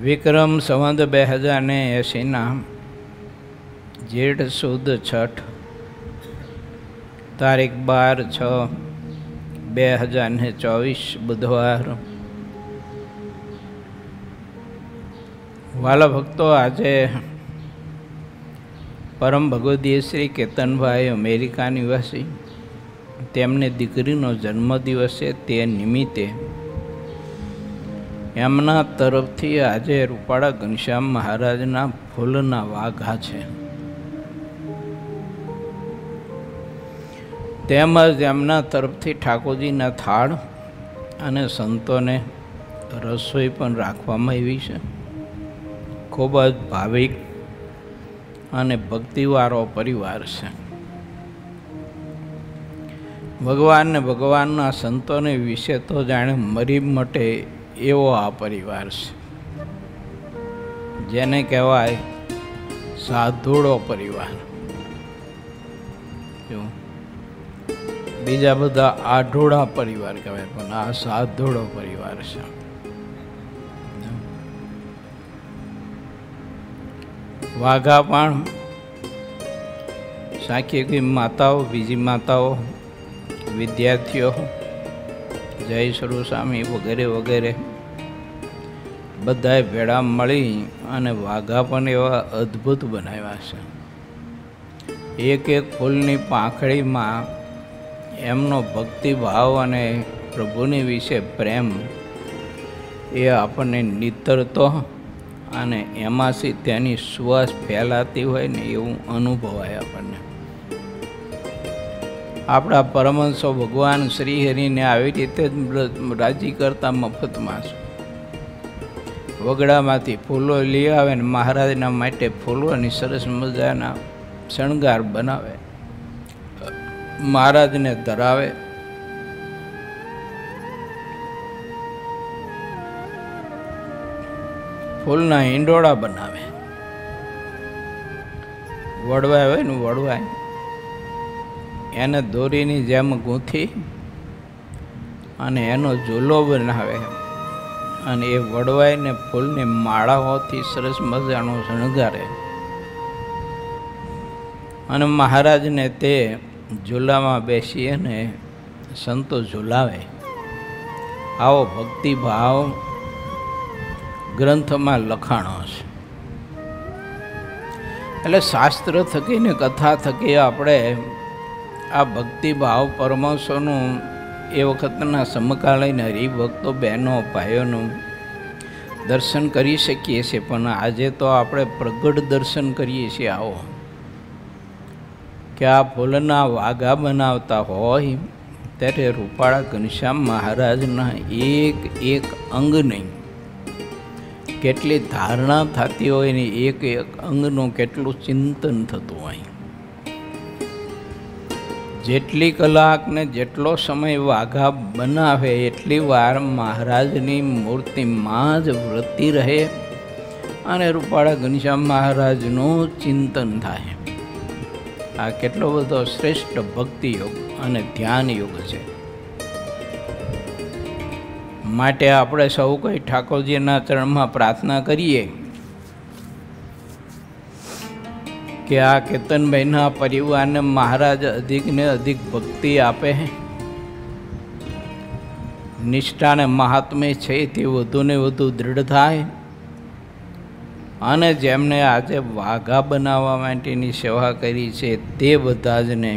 વિક્રમ સંવત 2080 જેઠ સુદ છઠ તારીખ 12/6/2024 બુધવાર। વાલા ભક્તો, આજે પરમ ભગવદીય શ્રી કેતનભાઈ અમેરિકા નિવાસી તેમની દીકરીનો જન્મદિવસ છે। તે નિમિત્તે એમના તરફથી આજે રૂપાળા ઘનશ્યામ મહારાજના ફૂલના વાઘા છે, તેમજ એમના તરફથી ઠાકોરજીના થાળ અને સંતોને રસોઈ પણ રાખવામાં આવી છે। ખૂબ જ ભાવિક અને ભક્તિવાળો પરિવાર છે। ભગવાનને ભગવાનના સંતોને વિશે તો જાણે મરી મટે એવો આ પરિવાર છે, જેને કહેવાય સાધુડો પરિવાર। બીજા બધા આઢોળા પરિવાર કહેવાય, પણ આ સાધુડો પરિવાર છે। વાઘા પણ સાખી માતાઓ, બીજી માતાઓ, વિદ્યાર્થીઓ, જય સ્વરૂપસ્વામી વગેરે વગેરે બધાએ ભેળા મળી અને વાઘા પણ એવા અદ્ભુત બનાવ્યા છે। એક એક ફૂલની પાંખડીમાં એમનો ભક્તિભાવ અને પ્રભુની વિશે પ્રેમ એ આપણને નીતરતો અને એમાંથી તેની સુવાસ ફેલાતી હોય ને એવું અનુભવાય આપણને। આપણા પરમહંસો ભગવાન શ્રી હરિને આવી રીતે જ રાજી કરતા મફતમાં છે। વગડામાંથી ફૂલો લઈ આવે ને મહારાજના માટે ફૂલોની સરસ મજાના શણગાર બનાવે, મહારાજને ધરાવે। ફૂલના હિંડોળા બનાવે, વડવાય હોય ને વડવાય એને દોરીની જેમ ગૂંથી અને એનો ઝૂલો બનાવે અને એ વડવાઈને ફૂલની માળાઓથી સરસ મજાનો શણગારે અને મહારાજને તે ઝૂલામાં બેસી અને સંતો ઝૂલાવે। આવો ભક્તિભાવ ગ્રંથમાં લખાણો છે। એટલે શાસ્ત્ર થકી ને કથા થકી આપણે આ ભક્તિભાવ પરમહંસોનું એ વખતના સમકાલીન હરિભક્તો બહેનો ભાઈઓનું દર્શન કરી શકીએ છીએ, પણ આજે તો આપણે પ્રગટ દર્શન કરીએ છીએ। આવો કે આ ફૂલના વાઘા બનાવતા હોય ત્યારે રૂપાળા ઘનશ્યામ મહારાજના એક એક અંગ નહીં, કેટલી ધારણા થતી હોય ને એક એક અંગનું કેટલું ચિંતન થતું હોય। જેટલી કલાક ને જેટલો સમય વાઘા બનાવે એટલી વાર મહારાજની મૂર્તિમાં જ વૃત્તિ રહે અને રૂપાળા ઘનશ્યામ મહારાજનું ચિંતન થાય। આ કેટલો બધો શ્રેષ્ઠ ભક્તિ યોગ અને ધ્યાન યોગ છે। માટે આપણે સૌ કોઈ ઠાકોરજીના ચરણમાં પ્રાર્થના કરીએ કે આ કેતનભાઈના પરિવારને મહારાજ અધિક ને અધિક ભક્તિ આપે, નિષ્ઠા ને મહાત્મ્ય છે તે વધુ ને વધુ દૃઢ થાય અને જેમને આજે વાઘા બનાવવા માટેની સેવા કરી છે તે બધા જને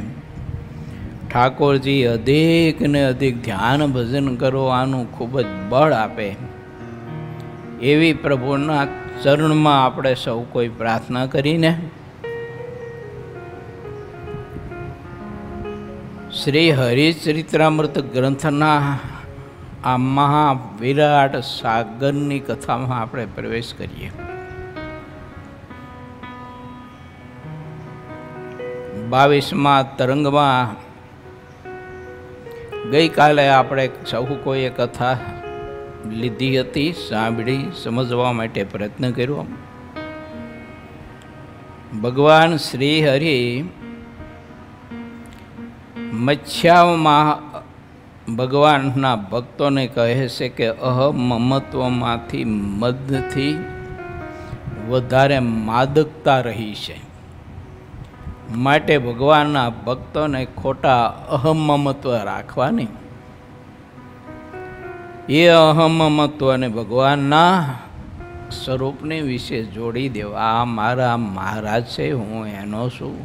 ઠાકોરજી અધિક ને અધિક ધ્યાન ભજન કરવાનું ખૂબ જ બળ આપે, એવી પ્રભુના ચરણમાં આપણે સૌ કોઈ પ્રાર્થના કરીને શ્રી હરિચરિત્રામૃત ગ્રંથના આ મહાવિરાટ સાગરની કથામાં આપણે પ્રવેશ કરીએ। 22મા તરંગમાં ગઈકાલે આપણે સૌ કોઈએ કથા લીધી હતી, સાંભળી, સમજવા માટે પ્રયત્ન કર્યો। ભગવાન શ્રી હરિ મત્સ્યામાં ભગવાનના ભક્તોને કહે છે કે અહમ મમત્વમાંથી મદથી વધારે માદકતા રહી છે. માટે ભગવાનના ભક્તોને ખોટા અહમમત્વ રાખવાની, એ અહમમત્વને ભગવાનના સ્વરૂપને વિશે જોડી દેવા. આ મારા મહારાજ છે, હું એનો છું,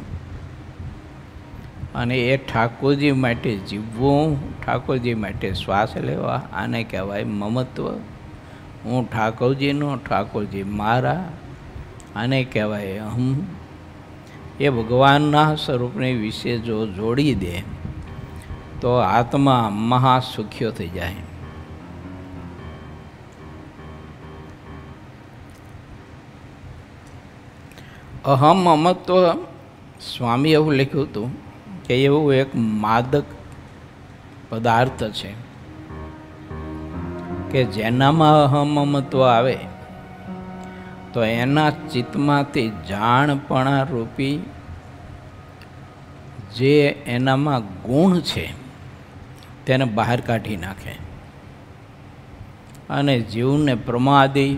અને એ ઠાકોરજી માટે જીવવું, ઠાકોરજી માટે શ્વાસ લેવા, આને કહેવાય મમત્વ. હું ઠાકોરજીનો, ઠાકોરજી મારા, આને કહેવાય અહમ. એ ભગવાનના સ્વરૂપને વિશે જો જોડી દે તો આત્મા મહાસુખ્યો થઈ જાય. અહમ મમત્વ, સ્વામી એવું લખ્યું હતું કે એવું એક માદક પદાર્થ છે કે જેનામાં અહમમત્વ આવે તો એના ચિત્તમાંથી જાણપણા રૂપી જે એનામાં ગુણ છે તેને બહાર કાઢી નાખે અને જીવને પ્રમાદી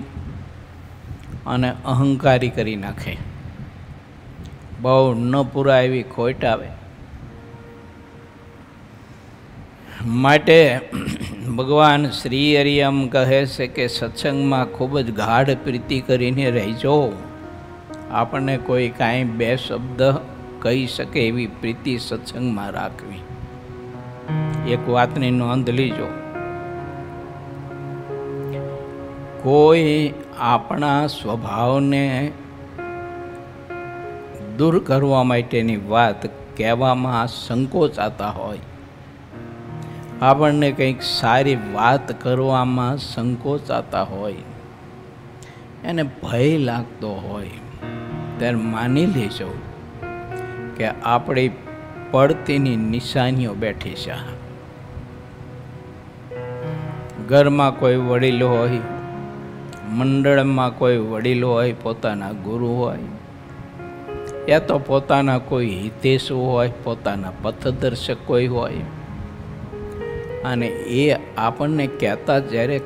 અને અહંકારી કરી નાખે. બહુ ન પૂરા એવી ખોટ આવે. માટે ભગવાન શ્રી હરિ એમ કહે છે કે સત્સંગમાં ખૂબ જ ગાઢ પ્રીતિ કરીને રહેજો. આપણને કોઈ કાંઈ બે શબ્દ કહી શકે એવી પ્રીતિ સત્સંગમાં રાખવી. એક વાતની નોંધ લીજો, કોઈ આપણા સ્વભાવને દૂર કરવા માટેની વાત કહેવામાં સંકોચાતા હોય, આપણને કંઈક સારી વાત કરવામાં સંકોચાતા હોય, એને ભય લાગતો હોય, ત્યારે માની લેજો કે આપણી પડતીની નિશાનીઓ બેઠી છે. ઘરમાં કોઈ વડીલ હોય, મંડળમાં કોઈ વડીલ હોય, પોતાના ગુરુ હોય, યા તો પોતાના કોઈ હિતેશુ હોય, પોતાના પથદર્શક કોઈ હોય, અને એ આપણને કહેતા જ્યારે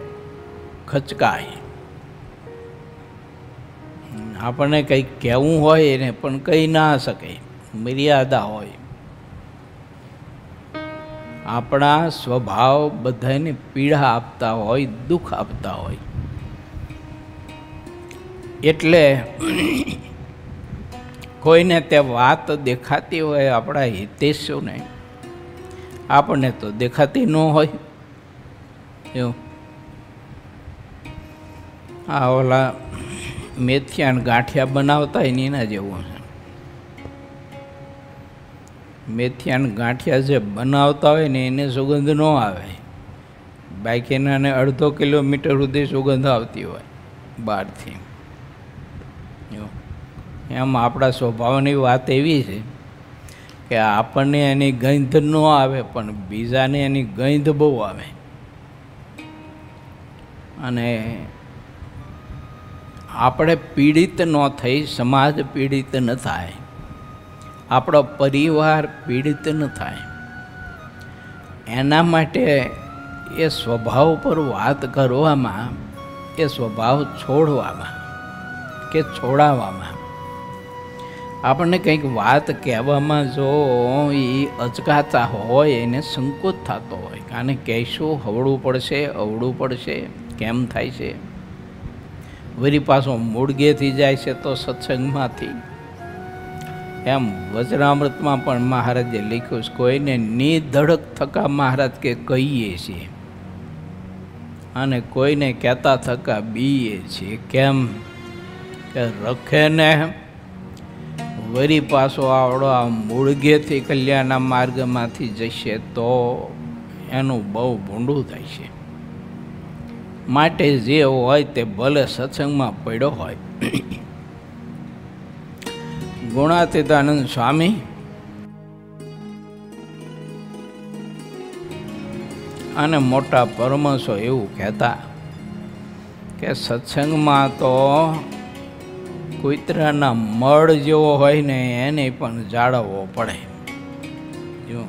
ખચકાય, આપણને કંઈક કહેવું હોય એને પણ કહી ના શકે, મર્યાદા હોય. આપણા સ્વભાવ બધાને પીડા આપતા હોય, દુઃખ આપતા હોય. એટલે કોઈને તે વાત દેખાતી હોય આપણા હિતેશુને, આપણને તો દેખાતી ન હોય. એવું આ ઓલા મેથિયાન ગાંઠિયા બનાવતા હોય ને એના જેવું છે. મેથિયાન ગાંઠિયા જે બનાવતા હોય ને એને સુગંધ ન આવે, બાકી એનાને અડધો કિલોમીટર સુધી સુગંધ આવતી હોય બહારથી. એમ આપણા સ્વભાવની વાત એવી છે કે આપણને એની ગંધ ન આવે પણ બીજાને એની ગંધ બહુ આવે. અને આપણે પીડિત ન થઈ, સમાજ પીડિત ન થાય, આપણો પરિવાર પીડિત ન થાય, એના માટે એ સ્વભાવ પર વાત કરવામાં, એ સ્વભાવ છોડવામાં કે છોડાવવામાં, આપણને કંઈક વાત કહેવામાં જો એ અચકાતા હોય, એને સંકોચ થતો હોય, આને કહેશું હવળું પડશે, અવળું પડશે, કેમ થાય છે, વળી પાછો મૂળગેથી જાય છે તો સત્સંગમાંથી. એમ વચનામૃતમાં પણ મહારાજે લખ્યું છે, કોઈને નિધડક થકા મહારાજ કે કહીએ છીએ અને કોઈને કહેતા થકા બીએ છીએ. કેમ કે રખે ને વળી પાછો આવડો આ મૂળગેથી કલ્યાણના માર્ગમાંથી જશે તો એનું બહુ ભૂંડું થાય છે. માટે જે હોય તે ભલે સત્સંગમાં પડ્યો હોય. ગુણાતીતાનંદ સ્વામી અને મોટા પરમહંસો એવું કહેતા કે સત્સંગમાં તો કૂતરાના મળ જેવો હોય ને એને પણ જાળવવો પડે, જો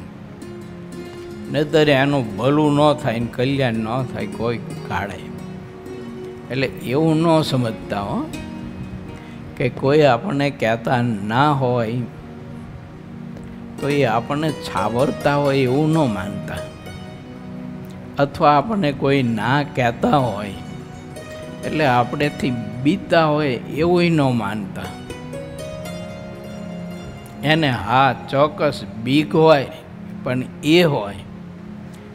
નહીતર એનું ભલું ન થાય ને કલ્યાણ ન થાય કોઈ કાળે. એટલે એવું ન સમજતા હો કે કોઈ આપણને કહેતા ના હોય તો એ આપણને છાવરતા હોય એવું ન માનતા, અથવા આપણને કોઈ ના કહેતા હોય એટલે આપણેથી બીતા હોય એવું ન માનતા. એને હા ચોક્કસ બીક હોય, પણ એ હોય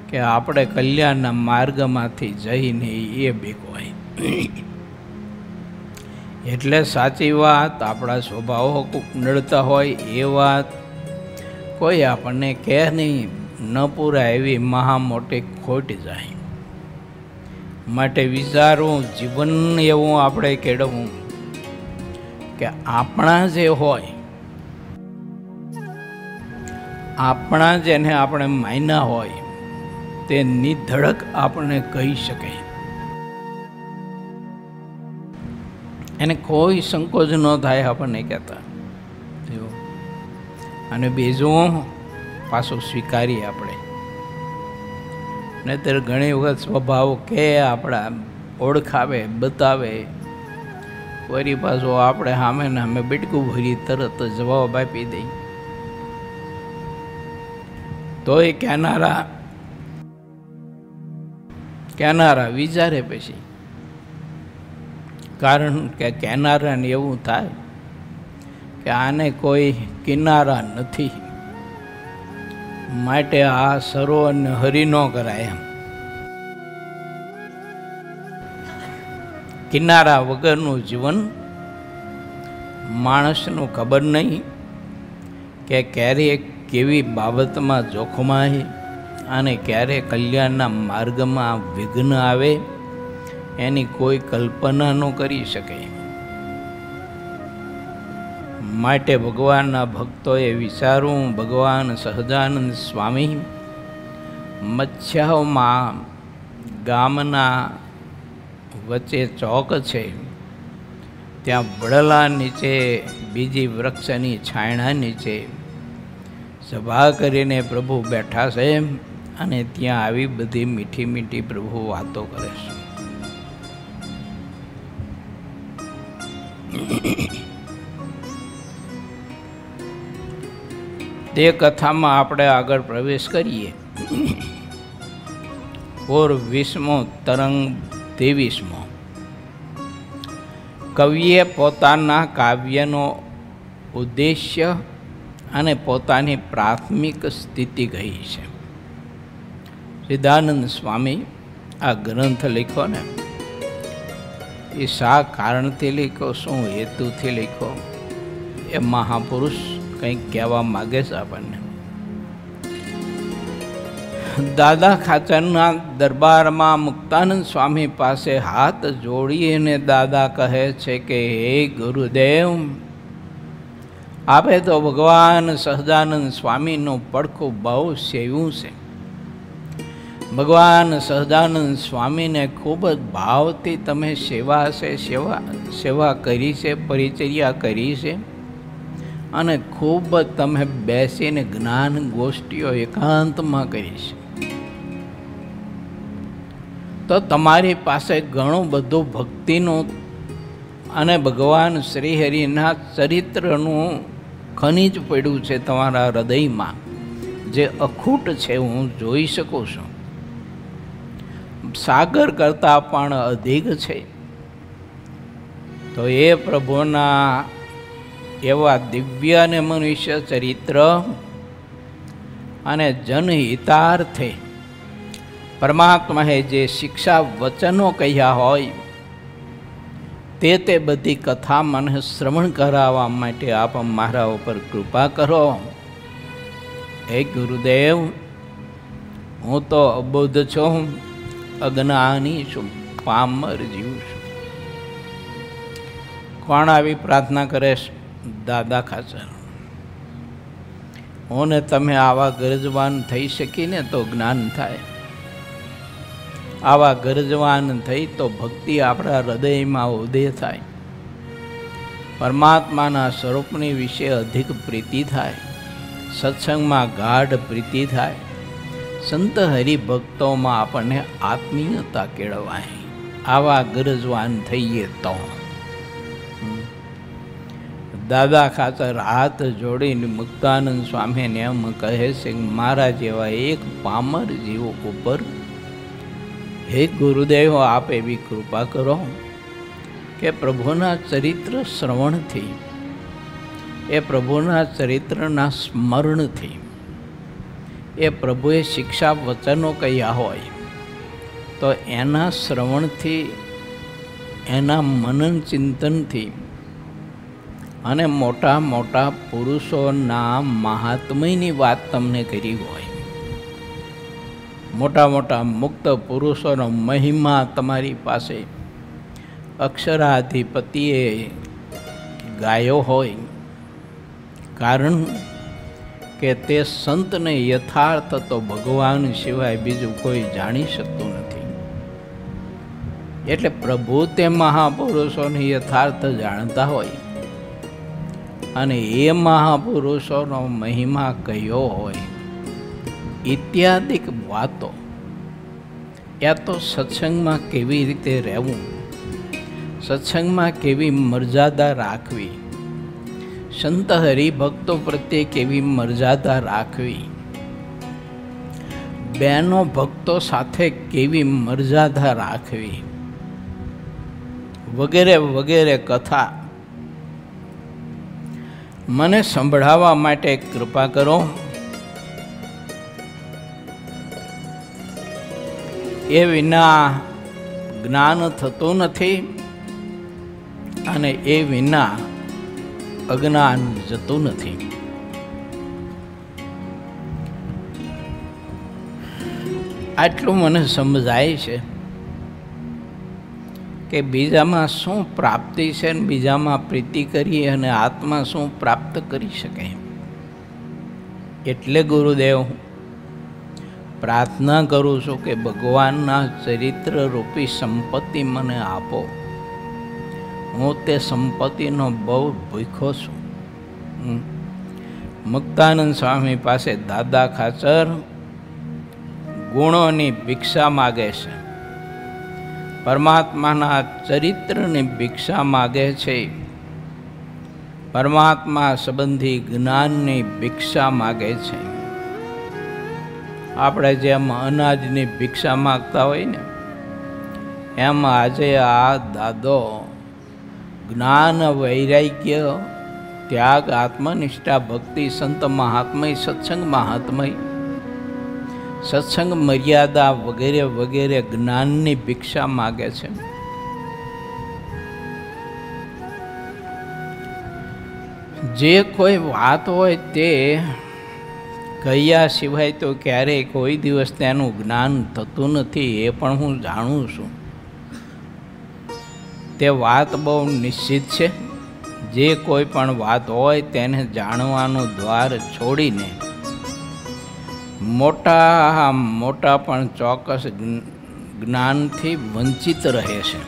કે આપણે કલ્યાણના માર્ગમાંથી જઈને એ બીક હોય. એટલે સાચી વાત, આપણા સ્વભાવો નડતા હોય એ વાત કોઈ આપણને કહે નહીં, ન પૂરા એવી મહા મોટી ખોટ જાય. માટે વિચારવું, જીવન એવું આપણે કેળવવું કે આપણા જે હોય, આપણા જેને આપણે માન્યા હોય તે નિધડક આપણે કહી શકે, એને કોઈ સંકોચ ન થાય આપણને કહેતા. અને બીજું પાછું સ્વીકારીએ આપણે. નહીતર ઘણી વખત સ્વભાવ કે આપણા ઓળખાવે બતાવે, વળી પાછું આપણે સામે ને સામે બેટકું ભરી તરત જવાબ આપી દઈ. તોય કહેનારા વિચારે પછી, કારણ કે કહેનારાને એવું થાય કે આને કોઈ કિનારા નથી, માટે આ સરોવરને હરી ન કરાય એમ. કિનારા વગરનું જીવન માણસનું ખબર નહીં કે ક્યારે કેવી બાબતમાં જોખમાય અને ક્યારે કલ્યાણના માર્ગમાં વિઘ્ન આવે, એની કોઈ કલ્પના ન કરી શકે. માટે ભગવાનના ભક્તોએ વિચારવું. ભગવાન સહજાનંદ સ્વામી મત્સ્યાઓમાં ગામના વચ્ચે ચોક છે, ત્યાં વડલા નીચે બીજી વૃક્ષની છાયણા નીચે સભા કરીને પ્રભુ બેઠા છે અને ત્યાં આવી બધી મીઠી મીઠી પ્રભુ વાતો કરે છે. તે કથામાં આપણે આગળ પ્રવેશ કરીએ. ઓર 20મો તરંગ 23મો. કવિએ પોતાના કાવ્યનો ઉદ્દેશ્ય અને પોતાની પ્રાથમિક સ્થિતિ કહી છે. સિદ્ધાનંદ સ્વામી આ ગ્રંથ લખ્યો ને એ શા કારણથી લખ્યો, શું હેતુથી લખ્યો, એ મહાપુરુષ કંઈક કહેવા માગે છે આપણને. દાદા ખાચરના દરબારમાં મુક્તાનંદ સ્વામી પાસે હાથ જોડીને દાદા કહે છે કે હે ગુરુદેવ, આપે તો ભગવાન સહજાનંદ સ્વામીનું પડખું બહુ સેવ્યું છે. ભગવાન સહજાનંદ સ્વામીને ખૂબ જ ભાવથી તમે સેવા કરી છે, પરિચર્યા કરી છે, અને ખૂબ તમે બેસીને જ્ઞાન ગોષ્ઠીઓ એકાંતમાં કરી છે. તો તમારી પાસે ઘણું બધું ભક્તિનું અને ભગવાન શ્રીહરિના ચરિત્રનું ખનિજ પડ્યું છે તમારા હૃદયમાં, જે અખૂટ છે, હું જોઈ શકું છું. સાગર કરતાં પણ અધિક છે. તો એ પ્રભુના એવા દિવ્ય અને મનુષ્ય ચરિત્ર અને જનહિતાર્થે પરમાત્માએ જે શિક્ષા વચનો કહ્યા હોય તે બધી કથા મને શ્રવણ કરાવવા માટે આપ મારા ઉપર કૃપા કરો. હે ગુરુદેવ, હું તો અબુદ્ધ છું, અજ્ઞાની છું, પામર જીવ છું. કોણ આવી પ્રાર્થના કરે છે? દાદા ખાચર. હું ને તમે આવા ગરજવાન થઈ શકીને તો જ્ઞાન થાય. આવા ગરજવાન થઈ તો ભક્તિ આપણા હૃદયમાં ઉદય થાય, પરમાત્માના સ્વરૂપની વિશે અધિક પ્રીતિ થાય, સત્સંગમાં ગાઢ પ્રીતિ થાય, સંત હરિભક્તોમાં આપણને આત્મીયતા કેળવાય. આવા ગરજવાન થઈએ તો દાદા ખાતર હાથ જોડીને મુક્તાનંદ સ્વામીને એમ કહે છે કે મારા જેવા એક પામર જીવો ઉપર હે ગુરુદેવ આપ એવી કૃપા કરો કે પ્રભુના ચરિત્ર શ્રવણથી, એ પ્રભુના ચરિત્રના સ્મરણથી, એ પ્રભુએ શિક્ષા વચનો કહ્યા હોય તો એના શ્રવણથી, એના મનન ચિંતનથી અને મોટા મોટા પુરુષોના મહાત્મ્યની વાત તમને કરી હોય, મોટા મોટા મુક્ત પુરુષોનો મહિમા તમારી પાસે અક્ષરાધિપતિએ ગાયો હોય, કારણ કે તે સંતને યથાર્થ તો ભગવાન સિવાય બીજું કોઈ જાણી શકતું નથી. એટલે પ્રભુ તે મહાપુરુષોને યથાર્થ જાણતા હોય અને એ મહાપુરુષોનો મહિમા કયો હોય ઇત્યાદિક વાતો, યા તો સત્સંગમાં કેવી રીતે રહેવું, સત્સંગમાં કેવી મર્યાદા રાખવી, સંત હરિભક્તો પ્રત્યે કેવી મર્યાદા રાખવી, બહેનો ભક્તો સાથે કેવી મર્યાદા રાખવી, વગેરે વગેરે કથા મને સંભળાવવા માટે કૃપા કરો. એ વિના જ્ઞાન થતું નથી અને એ વિના અજ્ઞાન જતું નથી. આટલું મને સમજાય છે કે બીજામાં શું પ્રાપ્તિ છે ને બીજામાં પ્રીતિ કરી અને આત્મા શું પ્રાપ્ત કરી શકે. એટલે ગુરુદેવ પ્રાર્થના કરું છું કે ભગવાનના ચરિત્ર રૂપી સંપત્તિ મને આપો. હું તે સંપત્તિનો બહુ ભૂખ્યો છું. મુક્તાનંદ સ્વામી પાસે દાદા ખાચર ગુણોની ભિક્ષા માગે છે, પરમાત્માના ચરિત્રની ભિક્ષા માગે છે, પરમાત્મા સંબંધી જ્ઞાનની ભિક્ષા માગે છે. આપણે જેમ અનાજની ભિક્ષા માગતા હોય ને એમ આજે આ દાદો જ્ઞાન, વૈરાગ્ય, ત્યાગ, આત્મનિષ્ઠા, ભક્તિ, સંત મહાત્મય, સત્સંગ મહાત્મય, સત્સંગ મર્યાદા વગેરે વગેરે જ્ઞાનની ભિક્ષા માગે છે. જે કોઈ વાત હોય તે કહ્યા સિવાય તો ક્યારેય કોઈ દિવસ તેનું જ્ઞાન થતું નથી, એ પણ હું જાણું છું. તે વાત બહુ નિશ્ચિત છે. જે કોઈ પણ વાત હોય તેને જાણવાનું દ્વાર છોડીને મોટા મોટા પણ ચોક્કસ જ્ઞાનથી વંચિત રહે છે.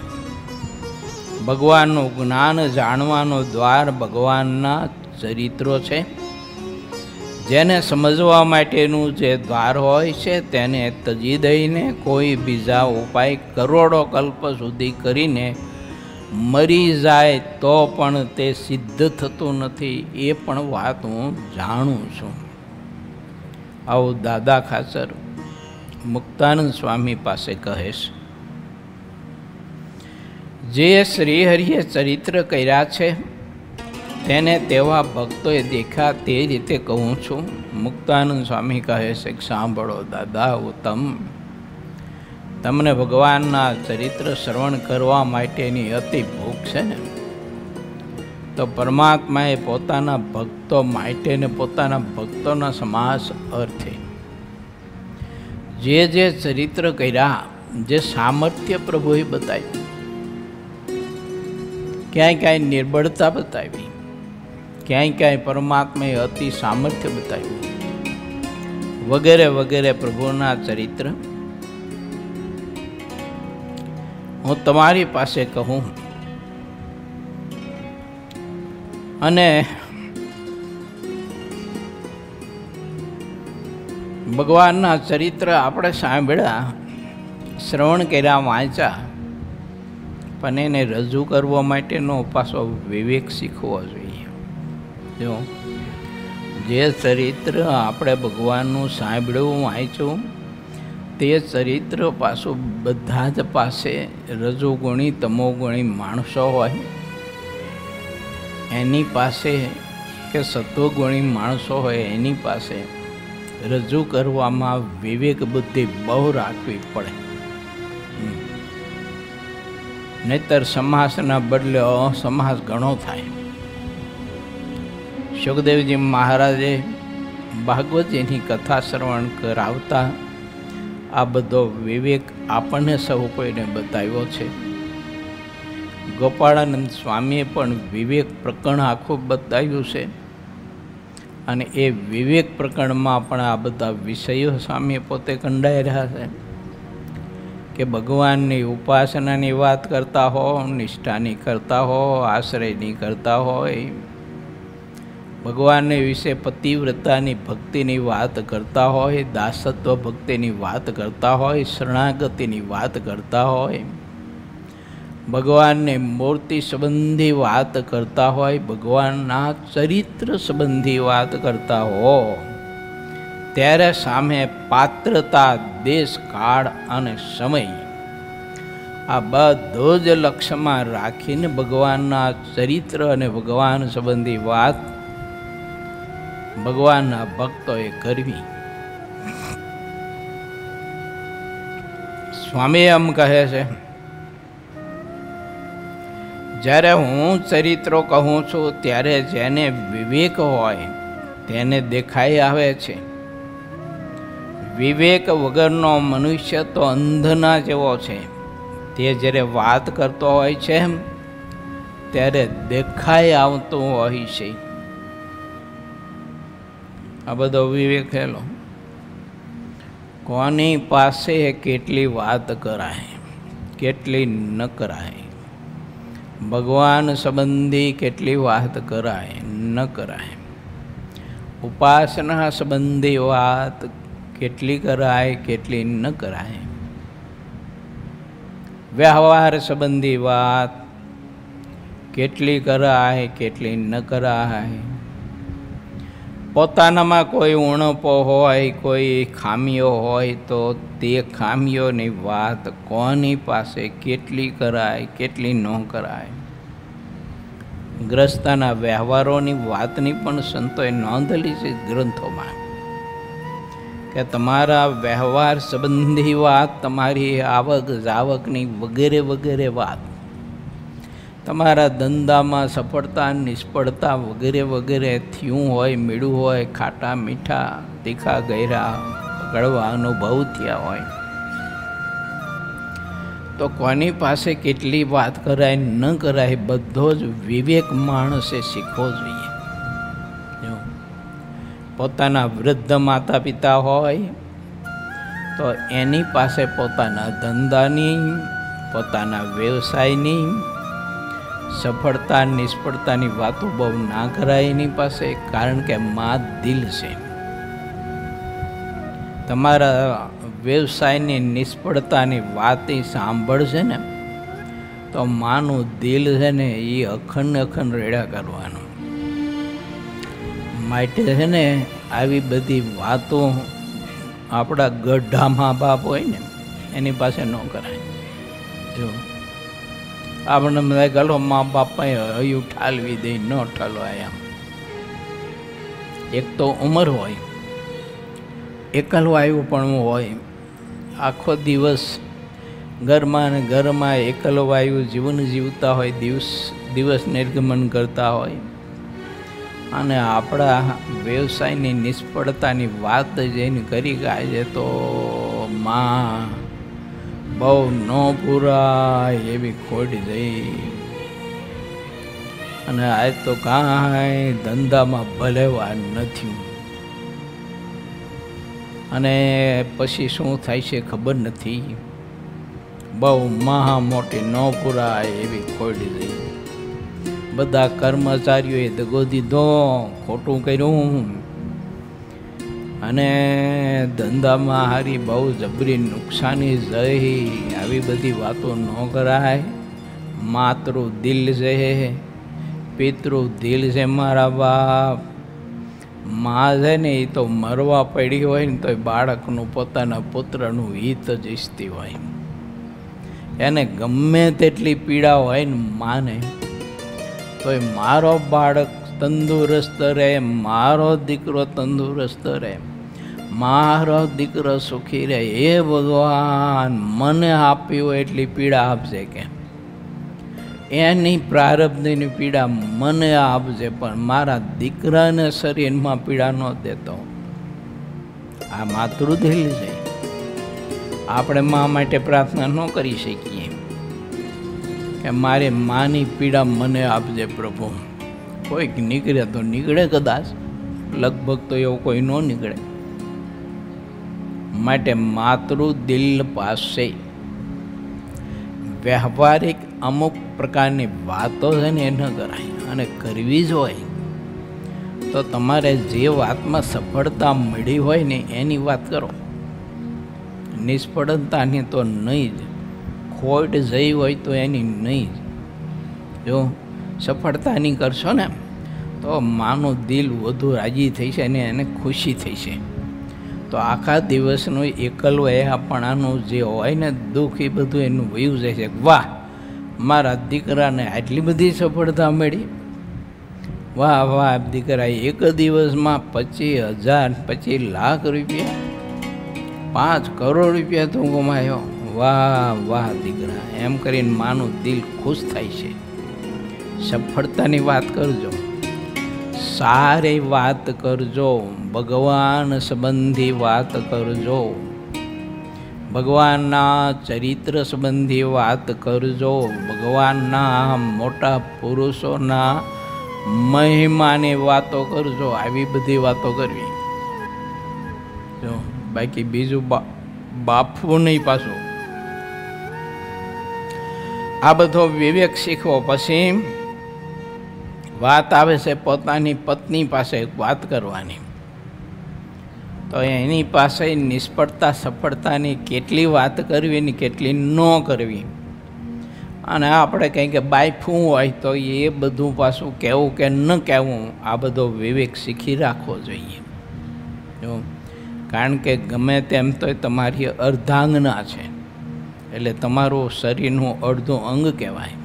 ભગવાનનું જ્ઞાન જાણવાનો દ્વાર ભગવાનના ચરિત્રો છે. જેને સમજવા માટેનું જે દ્વાર હોય છે તેને તજી દઈને કોઈ બીજા ઉપાય કરોડો કલ્પ સુધી કરીને મરી જાય તો પણ તે સિદ્ધ થતું નથી. એ પણ વાત હું જાણું છું. આવું દાદા ખાચર મુક્તાનંદ સ્વામી પાસે કહે છે. જે શ્રીહરિએ ચરિત્ર કર્યા છે તેને તેવા ભક્તોએ દેખ્યા, તે રીતે કહું છું. મુક્તાનંદ સ્વામી કહે છે કે સાંભળો દાદા, ઉત્તમ, તમને ભગવાનના ચરિત્ર શ્રવણ કરવા માટેની અતિ ભૂખ છે ને, તો પરમાત્માએ પોતાના ભક્તો માટે ને પોતાના ભક્તોના સમાસ અર્થે જે જે ચરિત્ર કર્યા, જે સામર્થ્ય પ્રભુએ બતાવ્યું, ક્યાંય ક્યાંય નિર્બળતા બતાવી, ક્યાંય ક્યાંય પરમાત્માએ અતિ સામર્થ્ય બતાવ્યું, વગેરે વગેરે પ્રભુના ચરિત્ર હું તમારી પાસે કહું. અને ભગવાનના ચરિત્ર આપણે સાંભળ્યા, શ્રવણ કર્યા, વાંચ્યા, પણ એને રજૂ કરવા માટેનો પાછો વિવેક શીખવો જોઈએ. જો જે ચરિત્ર આપણે ભગવાનનું સાંભળ્યું વાંચ્યું તે ચરિત્ર પાછું બધા જ પાસે રજોગુણી તમોગુણી માણસો હોય એની પાસે કે સત્વગુણી માણસો હોય એની પાસે રજૂ કરવામાં વિવેક બુદ્ધિ બહુ રાખવી પડે, નહીતર સમાસના બદલે અસમાસ ઘણો થાય. સુખદેવજી મહારાજે ભાગવતજીની કથા શ્રવણ કરાવતા આ બધો વિવેક આપણને સૌ કોઈને બતાવ્યો છે. ગોપાળાનંદ સ્વામીએ પણ વિવેક પ્રકરણ આખું બતાવ્યું છે અને એ વિવેક પ્રકરણમાં પણ આ બધા વિષયો સામે પોતે કંડાઈ રહ્યા છે કે ભગવાનની ઉપાસનાની વાત કરતા હો, નિષ્ઠાની કરતા હો, આશ્રયની કરતા હોય, ભગવાનને વિશે પતિવ્રતાની ભક્તિની વાત કરતા હોય, દાસત્વ ભક્તિની વાત કરતા હોય, શરણાગતિની વાત કરતા હોય, ભગવાનની મૂર્તિ સંબંધી વાત કરતા હોય, ભગવાનના ચરિત્ર સંબંધી વાત કરતા હો, ત્યારે સામે પાત્રતા, દેશ, કાળ અને સમય આ બધો જ લક્ષ્યમાં રાખીને ભગવાનના ચરિત્ર અને ભગવાન સંબંધી વાત ભગવાનના ભક્તોએ કરવી. સ્વામી એમ કહે છે, જ્યારે હું ચરિત્રો કહું છું ત્યારે જેને વિવેક હોય તેને દેખાઈ આવે છે. વિવેક વગરનો મનુષ્ય તો અંધના જેવો છે. તે જ્યારે વાત કરતો હોય છે ત્યારે દેખાઈ આવતું હોય છે. આ બધો વિવેક થયેલો. કોની પાસે કેટલી વાત કરાય, કેટલી ન કરાય, ભગવાન સંબંધી કેટલી વાત કરાય ન કરાય, ઉપાસના સંબંધી વાત કેટલી કરાય કેટલી ન કરાય, વ્યવહાર સંબંધી વાત કેટલી કરાય કેટલી ન કરાય, પોતાનામાં કોઈ ઉણપો હોય, કોઈ ખામીઓ હોય તો તે ખામીઓની વાત કોની પાસે કેટલી કરાય કેટલી ન કરાય. ગ્રસ્તાના વ્યવહારોની વાતની પણ સંતોએ નોંધ લીધી છે ગ્રંથોમાં કે તમારા વ્યવહાર સંબંધી વાત, તમારી આવક જાવકની વગેરે વગેરે વાત, તમારા ધંધામાં સફળતા નિષ્ફળતા વગેરે વગેરે થયું હોય, મીઠું હોય, ખાટા મીઠા, તીખા ગયરા, કડવા અનુભવ થયા હોય તો કોની પાસે કેટલી વાત કરાય ન કરાય બધો જ વિવેક માણસે શીખવો જોઈએ. પોતાના વૃદ્ધ માતા પિતા હોય તો એની પાસે પોતાના ધંધાની, પોતાના વ્યવસાયની, સફળતા નિષ્ફળતાની વાતો બહુ ના કરાય એની પાસે, કારણ કે માં દિલ છે. તમારા વ્યવસાયની નિષ્ફળતાની વાત સાંભળશે ને તો માનું દિલ છે ને એ અખંડ અખંડ રેડા કરવાનું. માટે છે ને આવી બધી વાતો આપણા ગઢા મા બાપ હોય ને એની પાસે ન કરાય. જો આપણે બધા ગલો મા બાપ હયું ઠાલવી દે, ન ઠાલવાય. આમ એક તો ઉંમર હોય, એકલવાયું પણ હોય, આખો દિવસ ઘરમાં ને ઘરમાં એકલવાયું જીવન જીવતા હોય, દિવસ નિર્ગમન કરતા હોય અને આપણા વ્યવસાયની નિષ્ફળતાની વાત જઈને કરી ગાય તો માં બહુ ન પૂરાય એવી ખોટી જઈ. અને આજ તો કાંઈ ધંધામાં ભલેવા નથી. અને પછી શું થાય છે ખબર નથી. બહુ મહા મોટી ન પૂરાય એવી ખોટી જઈ. બધા કર્મચારીઓએ દગો દીધો, ખોટું કર્યું અને ધંધામાં હારી બહુ જબરી નુકસાની જઈ. આવી બધી વાતો ન કરાય. માતૃ દિલ છે પિતૃ દિલ છે મારા બાપ. માં છે ને એ તો મરવા પડી હોય ને તો બાળકનું પોતાના પુત્રનું હિત જ ઈચ્છતી હોય. એને ગમે તેટલી પીડા હોય ને માને તો મારો બાળક તંદુરસ્ત રહે, મારો દીકરો તંદુરસ્ત રહે, મારો દીકરો સુખી રહે. એ ભગવાન મને આપી હોય એટલી પીડા આપજે, કે એની પ્રારબ્ધની પીડા મને આપજે, પણ મારા દીકરાને શરીરમાં પીડા ન દેતો. આ માતૃદિલ છે. આપણે મા માટે પ્રાર્થના ન કરી શકીએ કે મારે માની પીડા મને આપજે પ્રભુ. કોઈક નીકળે તો નીકળે કદાચ, લગભગ તો એવું કોઈ ન નીકળે. માટે માતૃદિલ પાસે વ્યવહારિક અમુક પ્રકારની વાતો છે ને એ ન કરાય, અને કરવી જ હોય તો તમારે જે વાતમાં સફળતા મળી હોય ને એની વાત કરો. નિષ્ફળતાની તો નહીં જ, ખોટ જઈ હોય તો એની નહીં જ. જો સફળતાની કરશો ને તો માનું દિલ વધુ રાજી થઈ છે ને એને ખુશી થઈ છે. તો આખા દિવસનું એકલવયાપણાનું જે હોય ને દુઃખ એ બધું એનું વયું જાય છે. વાહ, મારા દીકરાને આટલી બધી સફળતા મળી, વાહ વાહ દીકરા, એક દિવસમાં 25,000 25 લાખ રૂપિયા, 5 કરોડ રૂપિયા તું કમાયો, વાહ વાહ દીકરા, એમ કરીને માનું દિલ ખુશ થાય છે. સફળતાની વાત કરજો, સારી વાત કરજો, ભગવાન સંબંધી વાત કરજો, ભગવાનના ચરિત્ર સંબંધી વાત કરજો, ભગવાનના મોટા પુરુષોના મહિમાની વાતો કરજો. આવી બધી વાતો કરવી. જો બાકી બીજું બાપવું નહીં પાછું. આ બધો વિવેક શીખવો. પછી વાત આવે છે પોતાની પત્ની પાસે વાત કરવાની. તો એની પાસે નિષ્ફળતા સફળતાની કેટલી વાત કરવી ને કેટલી ન કરવી, અને આપણે કંઈ કે બાયફું હોય તો એ બધું પાછું કહેવું કે ન કહેવું, આ બધો વિવેક શીખી રાખવો જોઈએ. જો કારણ કે ગમે તેમ તો તમારી અર્ધાંગના છે, એટલે તમારું શરીરનું અડધું અંગ કહેવાય.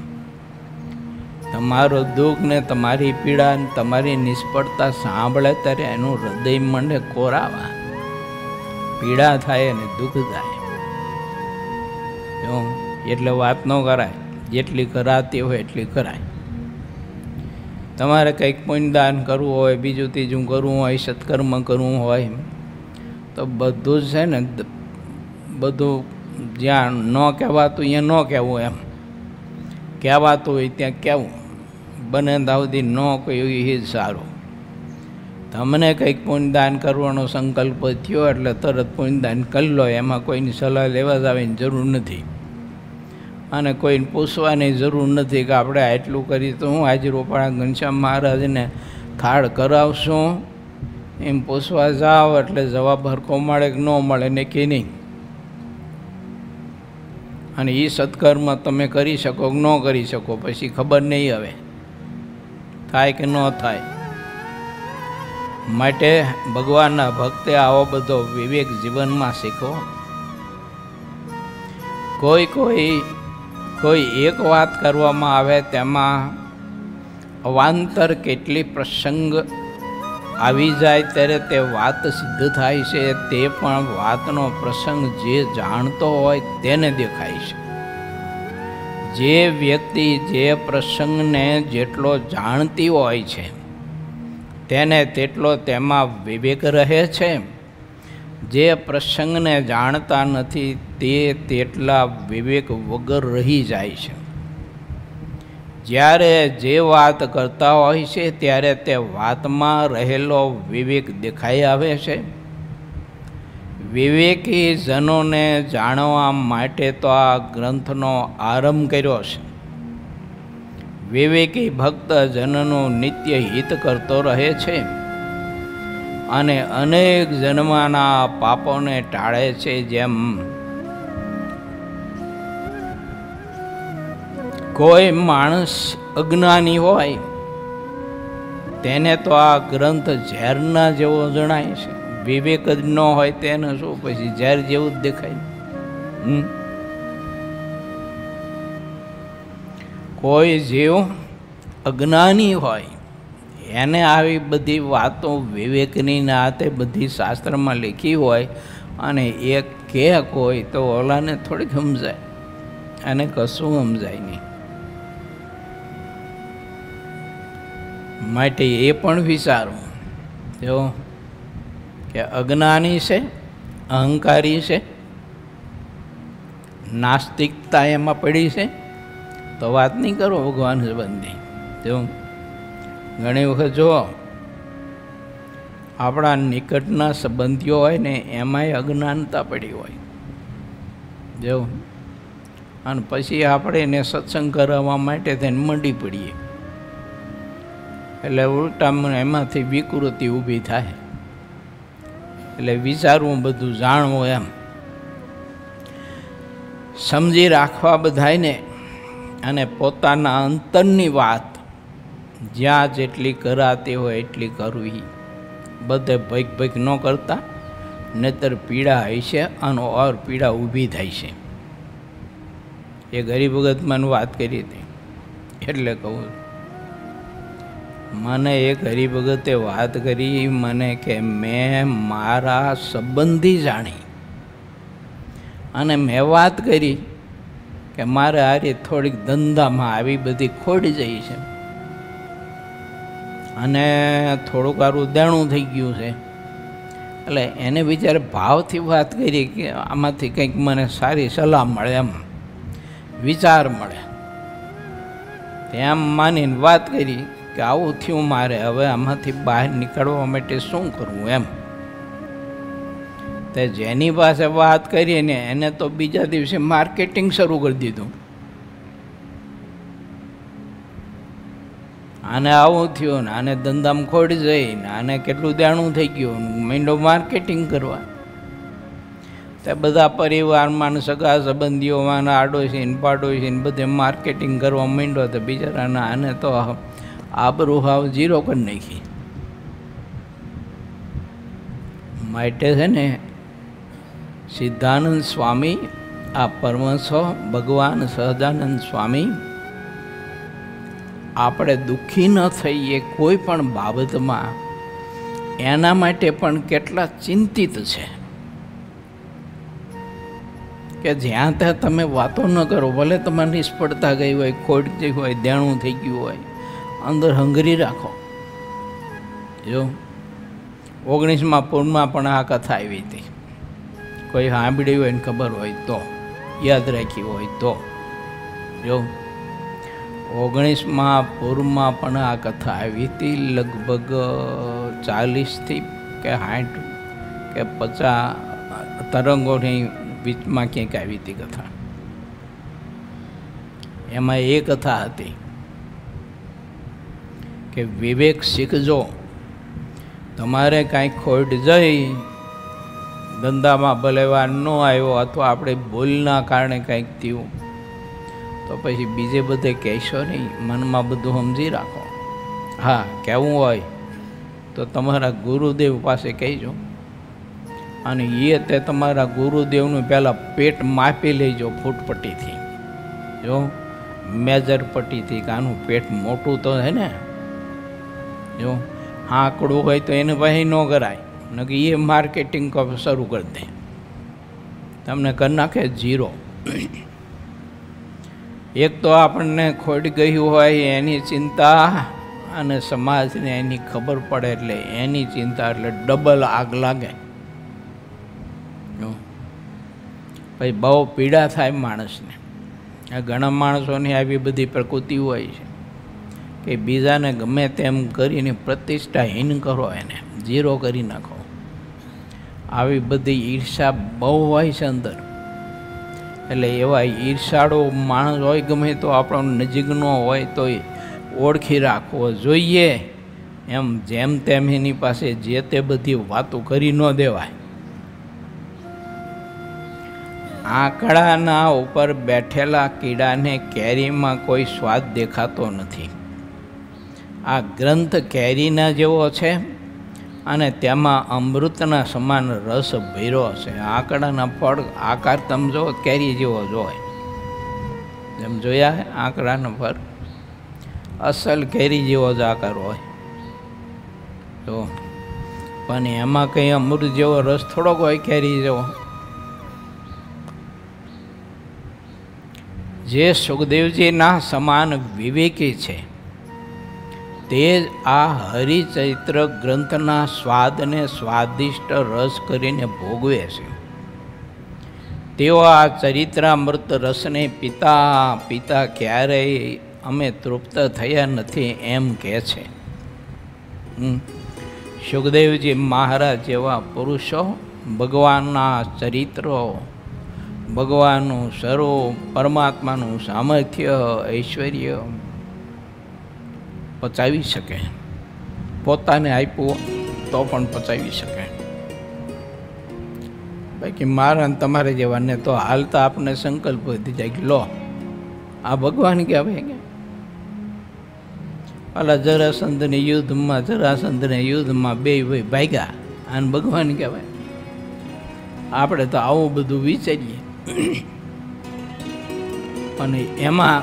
તમારો દુઃખ ને તમારી પીડા ને તમારી નિષ્ફળતા સાંભળે ત્યારે એનું હૃદય મંડે કોરાવા, પીડા થાય અને દુઃખ થાય. જો એટલે વાત ન કરાય, જેટલી કરાતી હોય એટલી કરાય. તમારે કંઈક પુણ્યદાન કરવું હોય, બીજું ત્રીજું કરવું હોય, સત્કર્મ કરવું હોય તો બધું જ છે ને, બધું જ્યાં ન કહેવાતું ત્યાં ન કહેવું, એમ કહેવાતું હોય ત્યાં કહેવું. બને ત્યાં સુધી ન કહ્યું એ જ સારું. તમને કંઈક પુણ્યદાન કરવાનો સંકલ્પ થયો એટલે તરત પુણ્યદાન કરી લો, એમાં કોઈની સલાહ લેવા જવાની જરૂર નથી, અને કોઈને પૂછવાની જરૂર નથી કે આપણે આટલું કરી તો હું આજે રોપાણા ઘનશ્યામ મહારાજને થાળ કરાવશું એમ પૂછવા જાઓ એટલે જવાબ હરખો મળે કે ન મળે ને કે નહીં. અને એ સત્કર્મ તમે કરી શકો કે ન કરી શકો પછી ખબર નહીં હવે થાય કે ન થાય. માટે ભગવાનના ભક્તે આવો બધો વિવેક જીવનમાં શીખો. કોઈ એક વાત કરવામાં આવે તેમાં અવાંતર કેટલી પ્રસંગ આવી જાય ત્યારે તે વાત સિદ્ધ થાય છે. તે પણ વાતનો પ્રસંગ જે જાણતો હોય તેને દેખાય છે. જે વ્યક્તિ જે પ્રસંગને જેટલો જાણતી હોય છે તેને તેટલો તેમાં વિવેક રહે છે. જે પ્રસંગને જાણતા નથી તે તેટલા વિવેક વગર રહી જાય છે. જ્યારે જે વાત કરતા હોય છે ત્યારે તે વાતમાં રહેલો વિવેક દેખાઈ આવે છે. વિવેકી જનોને જાણવા માટે તો આ ગ્રંથનો આરંભ કર્યો છે. વિવેકી ભક્ત જનનું નિત્ય હિત કરતો રહે છે અને અનેક જન્મના પાપોને ટાળે છે. જેમ કોઈ માણસ અજ્ઞાની હોય તેને તો આ ગ્રંથ ઝેરના જેવો જણાય છે. વિવેક જ ન હોય તેને શું પછી ઝેર જેવું જ દેખાય. કોઈ જીવ અજ્ઞાની હોય એને આવી બધી વાતો વિવેકની નાતે બધી શાસ્ત્રમાં લખી હોય અને એ કે કોઈ તો ઓલાને થોડીક સમજાય, અને કશું સમજાય નહીં. માટે એ પણ વિચારું જો કે અજ્ઞાની છે, અહંકારી છે, નાસ્તિકતા એમાં પડી છે તો વાત નહીં કરો ભગવાન સંબંધી. જો ઘણી વખત જો આપણા નિકટના સંબંધીઓ હોય ને એમાંય અજ્ઞાનતા પડી હોય જો, અને પછી આપણે એને સત્સંગ કરાવવા માટે તેને મંડી પડીએ એટલે ઉલટા એમાંથી વિકૃતિ ઊભી થાય. એટલે વિચારવું, બધું જાણવું, એમ સમજી રાખવા બધાયને, અને પોતાના અંતરની વાત જ્યાં જેટલી કરાતી હોય એટલી કરવી. બધે ભૈક ભૈક ન કરતા, નહીતર પીડા હોય છે અને ઓર પીડા ઊભી થાય છે. એ ગરીબ ભગતમાં વાત કરી હતી એટલે કહું. મને એક હરિભગતે વાત કરી મને કે મેં મારા સંબંધી જાણી અને મેં વાત કરી કે મારે આરે થોડીક ધંધામાં આવી બધી ખોટ જઈ છે અને થોડુંક આરું દેણું થઈ ગયું છે. એટલે એને બિચારે ભાવથી વાત કરી કે આમાંથી કંઈક મને સારી સલાહ મળે, એમ વિચાર મળે. એમ માનીને વાત કરી કે આવું થયું મારે, હવે આમાંથી બહાર નીકળવા માટે શું કરવું એમ. તે જેની પાસે વાત કરી ને એને તો બીજા દિવસે માર્કેટિંગ શરૂ કરી દીધું. આને આવું થયું ને આને ધંધામાં ખોટ જઈ ને આને કેટલું દેણું થઈ ગયું, માંડો માર્કેટિંગ કરવા. તે બધા પરિવારમાં સગા સંબંધીઓમાં આડોશીને પાડોશીને બધે માર્કેટિંગ કરવા માંડ્યો. તો બિચારાના આને તો આબરૂ હાવ ઝીરો કરી નાખી. માટે છે ને સિદ્ધાનંદ સ્વામી, આ પરમહંસો ભગવાન સહજાનંદ સ્વામી આપણે દુઃખી ન થઈએ કોઈ પણ બાબતમાં એના માટે પણ કેટલા ચિંતિત છે કે જ્યાં ત્યાં તમે વાતો ન કરો. ભલે તમારે નિષ્ફળતા ગઈ હોય, ખોટ ગઈ હોય, દેણું થઈ ગયું હોય, અંદર હંગરી રાખો. જો 19માં પૂરમાં પણ આ કથા આવી હતી. કોઈ સાંભળી હોય ને ખબર હોય તો, યાદ રાખી હોય તો. જો 19માં પૂરમાં પણ આ કથા આવી હતી. લગભગ 40થી કે 60 કે 50 તરંગોની બીચમાં ક્યાંક આવી હતી કથા. એમાં એ કથા હતી કે વિવેક શીખજો. તમારે કાંઈ ખોટ જઈ, ધંધામાં ભલે વાર ન આવ્યો અથવા આપણે ભૂલના કારણે કાંઈક થયું તો પછી બીજે બધે કહેશો નહીં, મનમાં બધું સમજી રાખો. હા, કહેવું હોય તો તમારા ગુરુદેવ પાસે કહેજો, અને એ તે તમારા ગુરુદેવનું પહેલાં પેટ માપી લેજો ફૂટપટ્ટીથી. જો મેજર પટ્ટીથી, કે આનું પેટ મોટું તો છે ને. જો આંકડું હોય તો એને પછી ન કરાય, ન કે એ માર્કેટિંગ શરૂ કરી દે, તમને કરી નાખે ઝીરો. એક તો આપણને ખોટ ગયું હોય એની ચિંતા, અને સમાજને એની ખબર પડે એટલે એની ચિંતા, એટલે ડબલ આગ લાગે. પછી બહુ પીડા થાય માણસને. ઘણા માણસોની આવી બધી પ્રકૃતિ હોય છે કે બીજાને ગમે તેમ કરીને પ્રતિષ્ઠાહીન કરો, એને ઝીરો કરી નાખો. આવી બધી ઈર્ષા બહુ હોય છે અંદર. એટલે એવા ઈર્ષાળો માણસ હોય ગમે તો આપણો નજીકનો હોય તો ઓળખી રાખવો જોઈએ. એમ જેમ તેમ એની પાસે જે તે બધી વાતો કરી ન દેવાય. આંકડાના ઉપર બેઠેલા કીડાને કેરીમાં કોઈ સ્વાદ દેખાતો નથી, આ ગ્રંથ કેરીના જેવો છે અને તેમાં અમૃતના સમાન રસ ભર્યો છે. આંકડાના ફળ આકાર તમે જો કેરી જેવો જ હોય. જેમ જોયા આંકડાનો ફળ અસલ કેરી જેવો જ આકાર હોય. તો પણ એમાં કંઈ અમૃત જેવો રસ થોડોક હોય કેરી જેવો. જે સુખદેવજીના સમાન વિવેકી છે તે જ આ હરિચરિત્ર ગ્રંથના સ્વાદને સ્વાદિષ્ટ રસ કરીને ભોગવે છે. તેઓ આ ચરિત્રામૃત રસને પિતા પિતા ક્યારેય અમે તૃપ્ત થયા નથી એમ કહે છે. સુખદેવજી મહારાજ જેવા પુરુષો ભગવાનના ચરિત્રો, ભગવાનનું સ્વરૂપ, પરમાત્માનું સામર્થ્ય, ઐશ્વર્ય પચાવી શકે. પોતાને આપ્યું તો પણ પચાવી શકે. બાકી મારા તમારે જેવાને તો હાલતા આપણે સંકલ્પ વધી જાય કે લો આ ભગવાન કહેવાય કે ઓલા જરાસંધને યુદ્ધમાં બે ભાઈ ભાગ્યા અને ભગવાન કહેવાય. આપણે તો આવું બધું વિચારીએ અને એમાં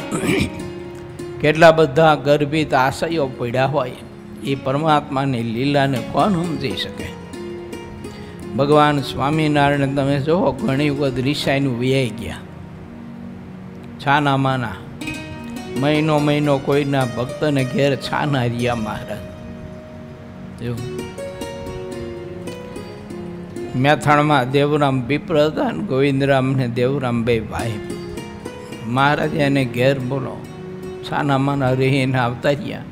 કેટલા બધા ગર્ભિત આશયો પડ્યા હોય. એ પરમાત્માની લીલાને કોણ સમજી શકે? ભગવાન સ્વામિનારાયણ તમે જુઓ ઘણી વખત રિસાઈનું વ્યાઈ ગયા. છાના માના મહિનો કોઈના ભક્તને ઘેર છાના રહ્યા મહારાજ. એવું મેથાણમાં દેવરામ વિપ્ર હતા ને ગોવિંદરામ ને દેવરામ બે ભાઈ. મહારાજ એને ઘેર બોલો છાના માના રહીને આવતા રહ્યા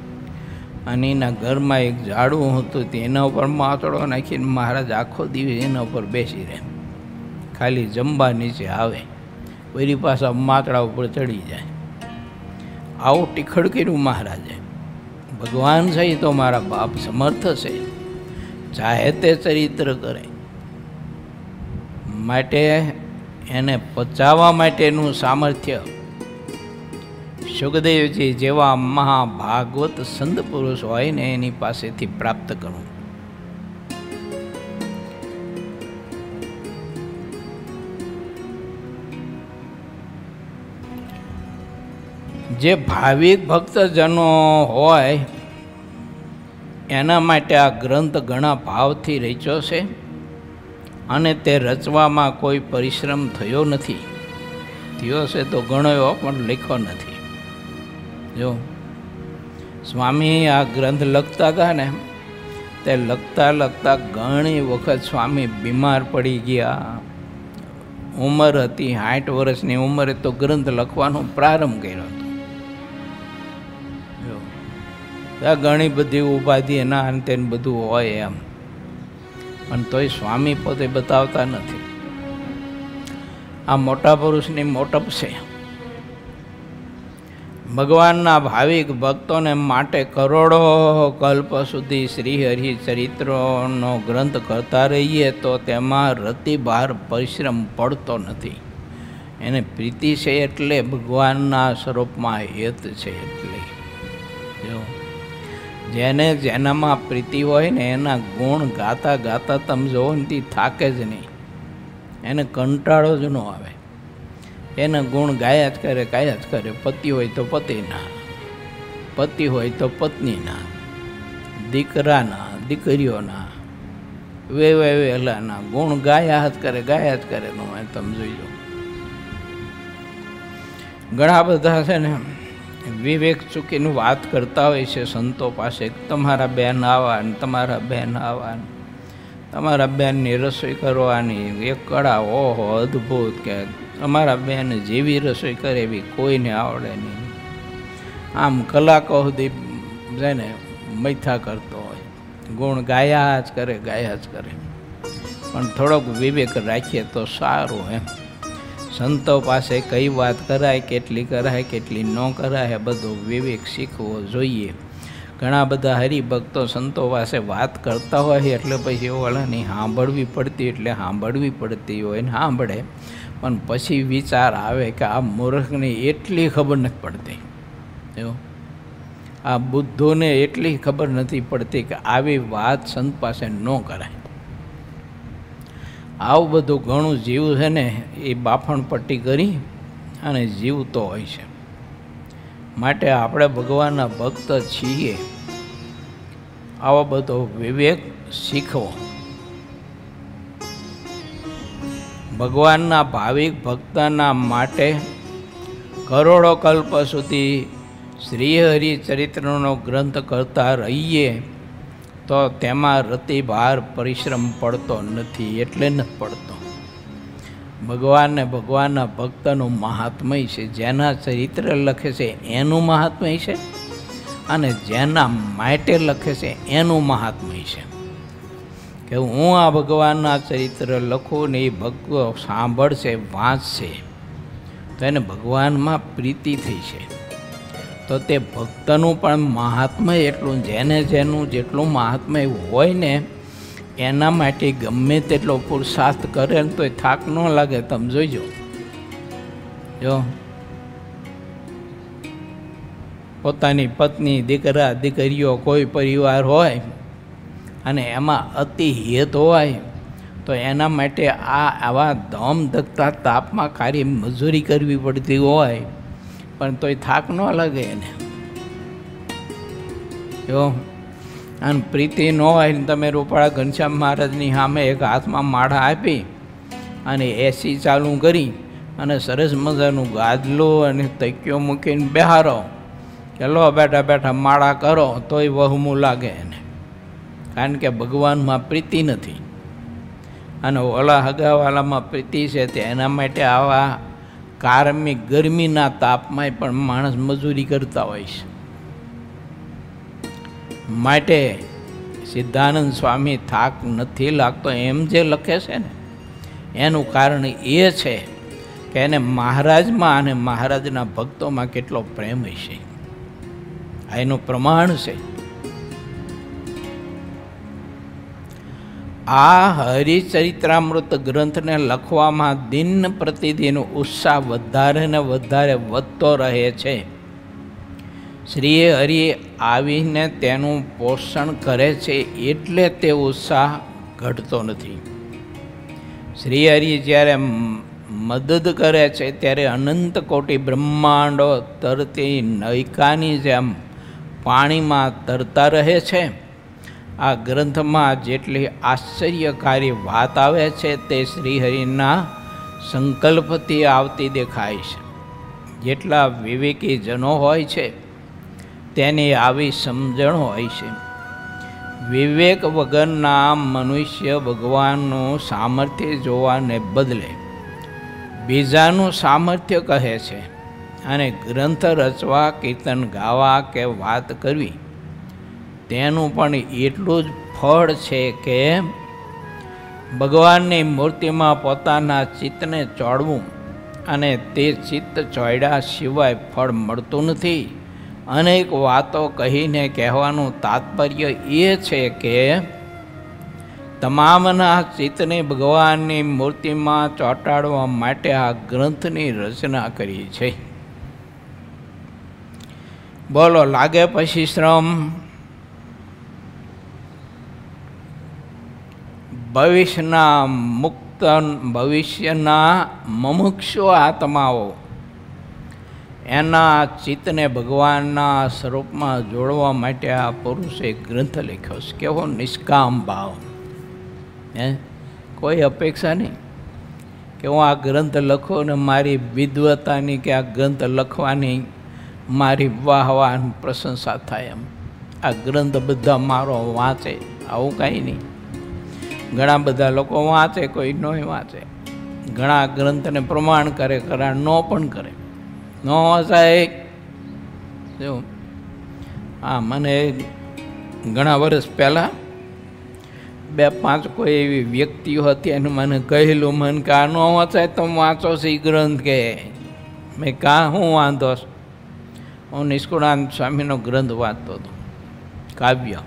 અને એના ઘરમાં એક ઝાડું હતું તેના ઉપર માથડો નાખીને મહારાજ આખો દિવસ એના ઉપર બેસી રહે. ખાલી જમવા નીચે આવે વળી પાછા માથડા ઉપર ચડી જાય. આવું ટીખડ કર્યું મહારાજે. ભગવાન છે તો મારા બાપ સમર્થ છે, ચાહે તે ચરિત્ર કરે. માટે એને પચાવવા માટેનું સામર્થ્ય સુખદેવજી જેવા મહાભાગવત સંત પુરુષ હોય ને એની પાસેથી પ્રાપ્ત કરવું. જે ભાવિક ભક્તજનો હોય એના માટે આ ગ્રંથ ઘણા ભાવથી રચ્યો છે અને તે રચવામાં કોઈ પરિશ્રમ થયો નથી. થયો છે તો ઘણો એવો પણ લખ્યો નથી. જો સ્વામી આ ગ્રંથ લખતા હતા ને તે લખતા ઘણી વખત સ્વામી બીમાર પડી ગયા. ઉંમર હતી 60 વર્ષની ઉંમરે તો ગ્રંથ લખવાનો પ્રારંભ કર્યો હતો. ઘણી બધી ઉપાધિ એના અંતે બધું હોય એમ, પણ તોય સ્વામી પોતે બતાવતા નથી. આ મોટા પુરુષની મોટપ છે. ભગવાનના ભાવિક ભક્તોને માટે કરોડો કલ્પ સુધી શ્રી હરિ ચરિત્રનો ગ્રંથ કરતા રહીએ તો તેમાં રતિભાર પરિશ્રમ પડતો નથી. એને પ્રીતિ છે એટલે ભગવાનના સ્વરૂપમાં હેત છે એટલે. જો જેને જેનામાં પ્રીતિ હોય ને એના ગુણ ગાતા ગાતા તમે જોવો ને તે થાકે જ નહીં, એને કંટાળો જ ન આવે. એના ગુણ ગાયા જ કરે. પતિ હોય તો પતિના, પતિ હોય તો પત્નીના, દીકરાના, દીકરીઓના, વેલાના ગુણ ગાયા જ કરે. નો તમે જોઈજો. ઘણા બધા છે ને વિવેક ચૂકીને વાત કરતા હોય છે સંતો પાસે. તમારા બેન આવા ને તમારા બેન આવા ને તમારા બેનની રસોઈ કરવાની એક કળા ઓહો અદ્ભુત, કે અમારા બેન જેવી રસોઈ કરે એવી કોઈને આવડે નહીં. આમ કલાકો સુધી છે ને મૈથા કરતો હોય. ગુણ ગાયા જ કરે. પણ થોડોક વિવેક રાખીએ તો સારું એમ. સંતો પાસે કઈ વાત કરાય, કેટલી કરાય, કેટલી ન કરાય, બધો વિવેક શીખવો જોઈએ. ઘણા બધા હરિભક્તો સંતો પાસે વાત કરતા હોય એટલે પછી ઓલાની સાંભળવી પડતી હોય ને સાંભળે, પણ પછી વિચાર આવે કે આ મૂર્ખને એટલી ખબર નથી પડતી. એવું આ બુદ્ધોને એટલી ખબર નથી પડતી કે આવી વાત સંત પાસે ન કરાય. આવું બધું ઘણું જીવ છે ને એ બાફણ પટ્ટી કરી અને જીવતો હોય છે. માટે આપણે ભગવાનના ભક્ત છીએ, આવો બધો વિવેક શીખવો. ભગવાનના ભાવિક ભક્તના માટે કરોડો કલ્પ સુધી શ્રીહરિ ચરિત્રનો ગ્રંથ કરતા રહીએ તો તેમાં રતિભાર પરિશ્રમ પડતો નથી. એટલે નથી પડતો. ભગવાનને ભગવાનના ભક્તનું મહાત્મય છે. જેના ચરિત્ર લખે છે એનું મહાત્મય છે, અને જેના માટે લખે છે એનું મહાત્મય છે. કે હું આ ભગવાનના ચરિત્ર લખું ને એ ભક્તો સાંભળશે, વાંચશે તો એને ભગવાનમાં પ્રીતિ થઈ છે. તો તે ભક્તનું પણ મહાત્મય એટલું, જેને જેનું જેટલું મહાત્મય હોય ને એના માટે ગમે તેટલો પુરુષાર્થ કરે ને તોય થાક ન લાગે. તમે જોઈજો, જો પોતાની પત્ની, દીકરા, દીકરીઓ, કોઈ પરિવાર હોય અને એમાં અતિ હિત હોય તો એના માટે આવા ધમ ધકતા તાપમાં ખાલી મજૂરી કરવી પડતી હોય પણ તોય થાક ન લાગે એને. જો અને પ્રીતિ ન હોય ને તમે રૂપાળા ઘનશ્યામ મહારાજની સામે એક હાથમાં માળા આપી અને એસી ચાલુ કરી અને સરસ મજાનું ગાદલું અને તકીઓ મૂકીને બેહારો કે લો બેઠા બેઠા માળા કરો તોય વહમું લાગે એને. કારણ કે ભગવાનમાં પ્રીતિ નથી અને ઓલા હગાવાલામાં પ્રીતિ છે. તે એના માટે આવા કાર્મિક ગરમીના તાપમાં પણ માણસ મજૂરી કરતા હોય છે. માટે સિદ્ધાનંદ સ્વામી થાક નથી લાગતો એમ જે લખે છે ને એનું કારણ એ છે કે એને મહારાજમાં અને મહારાજના ભક્તોમાં કેટલો પ્રેમ હશે. આ એનું પ્રમાણ છે. આ હરિચરિત્રામૃત ગ્રંથને લખવામાં દિન પ્રતિદિન ઉત્સાહ વધારે ને વધારે વધતો રહે છે. શ્રી હરિ આવીને તેનું પોષણ કરે છે એટલે તે ઉત્સાહ ઘટતો નથી. શ્રી હરિ જ્યારે મદદ કરે છે ત્યારે અનંત કોટી બ્રહ્માંડો તરતી નૌકાની જેમ પાણીમાં તરતા રહે છે. આ ગ્રંથમાં જેટલી આશ્ચર્યકારી વાત આવે છે તે શ્રીહરિના સંકલ્પથી આવતી દેખાય છે. જેટલા વિવેકી જનો હોય છે તેની આવી સમજણ હોય છે. વિવેક વગરના મનુષ્ય ભગવાનનું સામર્થ્ય જોવાને બદલે બીજાનું સામર્થ્ય કહે છે અને ગ્રંથ રચવા, કીર્તન ગાવા કે વાત કરવી તેનું પણ એટલું જ ફળ છે કે ભગવાનની મૂર્તિમાં પોતાના ચિત્તને ચોડવું અને તે ચિત્ત ચોડ્યા સિવાય ફળ મળતું નથી. અનેક વાતો કહીને કહેવાનું તાત્પર્ય એ છે કે તમામના ચિત્તને ભગવાનની મૂર્તિમાં ચોંટાડવા માટે આ ગ્રંથની રચના કરી છે. બોલો, લાગે પછી શ્રમ? ભવિષ્યના મુમુક્ષુ આત્માઓ એના ચિત્તને ભગવાનના સ્વરૂપમાં જોડવા માટે આ પુરુષે ગ્રંથ લખ્યો છે. કેવો નિષ્કામ ભાવ! કોઈ અપેક્ષા નહીં કે હું આ ગ્રંથ લખું ને મારી વિદ્વતાની કે આ ગ્રંથ લખવાની મારી વાહવાહ પ્રશંસા થાય. એમ આ ગ્રંથ બધા મારો વાંચે આવું કાંઈ નહીં. ઘણા બધા લોકો વાંચે, કોઈ ન વાંચે. ઘણા ગ્રંથને પ્રમાણ કરે, ઘણા ન પણ કરે. ન વાંચાય જો હા, મને ઘણા વર્ષ પહેલાં 2-5 કોઈ એવી વ્યક્તિઓ હતી અને મને કહેલું, મને કે આ ન વાંચાય તો વાંચો છે એ ગ્રંથ. કે મેં કાં હું વાંધો? હું નિષ્કુળાનંદ સ્વામીનો ગ્રંથ વાંચતો હતો, કાવ્ય,